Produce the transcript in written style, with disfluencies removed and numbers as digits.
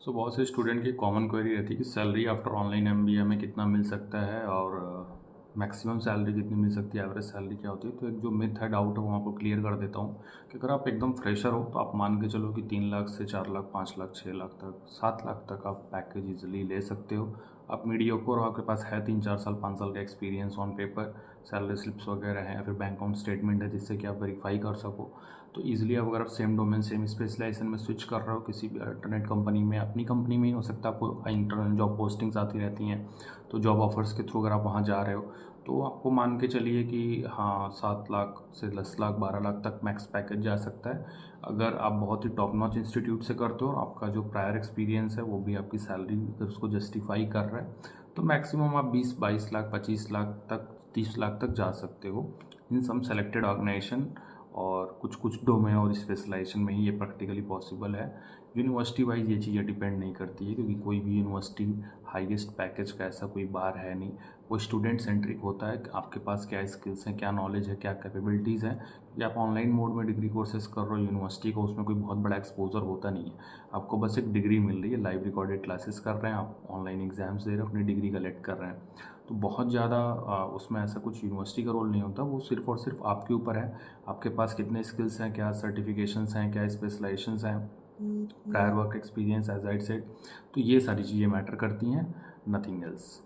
सो बहुत से स्टूडेंट की कॉमन क्वेरी रहती है कि सैलरी आफ्टर ऑनलाइन एमबीए में कितना मिल सकता है और मैक्सिमम सैलरी कितनी मिल सकती है, एवरेज सैलरी क्या होती है। तो एक जो मिथ है, डाउट है, वो आपको क्लियर कर देता हूँ कि अगर आप एकदम फ्रेशर हो तो आप मान के चलो कि 3 लाख से 4 लाख, 5 लाख, 6 लाख तक, 7 लाख तक आप पैकेज इजीली ले सकते हो। आप मीडियोकर हो, आपके पास है 3-4 साल, 5 साल का experience on paper, salary slips वगैरह हैं या फिर बैंक अकाउंट स्टेटमेंट है जिससे कि आप वेरीफाई कर सको, तो ईजिली अब अगर आप सेम डोमेन सेम स्पेशलाइजेशन में स्विच कर रहे हो किसी भी इंटरनेट कंपनी में, अपनी कंपनी में ही हो सकता है, आपको इंटरनल जॉब पोस्टिंग्स आती रहती हैं, तो जॉब ऑफर्स के थ्रू अगर आप वहाँ जा रहे हो तो आपको मान के चलिए कि हाँ 7 लाख से 10 लाख, 12 लाख तक मैक्स पैकेज जा सकता है। अगर आप बहुत ही टॉप नॉच इंस्टीट्यूट से करते हो और आपका जो प्रायर एक्सपीरियंस है वो भी आपकी सैलरी अगर उसको जस्टिफाई कर रहा है, तो मैक्सिमम आप 20-22 लाख, 25 लाख तक, 30 लाख तक जा सकते हो इन सम सेलेक्टेड ऑर्गेनाइजेशन। और कुछ कुछ डोमेन और स्पेशलाइजेशन में ही ये प्रैक्टिकली पॉसिबल है। यूनिवर्सिटी वाइज ये चीज़ें डिपेंड नहीं करती है, क्योंकि कोई भी यूनिवर्सिटी हाईएस्ट पैकेज का ऐसा कोई बार है नहीं। वो स्टूडेंट सेंट्रिक होता है कि आपके पास क्या स्किल्स हैं, क्या नॉलेज है, क्या कैपेबिलिटीज़ हैं। या आप ऑनलाइन मोड में डिग्री कोर्सेज कर रहे हो यूनिवर्सिटी का, उसमें कोई बहुत बड़ा एक्सपोजर होता नहीं है। आपको बस एक डिग्री मिल रही है, लाइव रिकॉर्डेड क्लासेस कर रहे हैं आप, ऑनलाइन एग्जाम्स दे रहे हो, अपनी डिग्री कलेक्ट कर रहे हैं। तो बहुत ज़्यादा उसमें ऐसा कुछ यूनिवर्सिटी का रोल नहीं होता, वो सिर्फ और सिर्फ आपके ऊपर है, आपके पास कितने स्किल्स हैं, क्या सर्टिफिकेशंस हैं, क्या स्पेशलाइजेशंस हैं, prior work experience as I said. तो ये सारी चीज़ें मैटर करती हैं, नथिंग एल्स।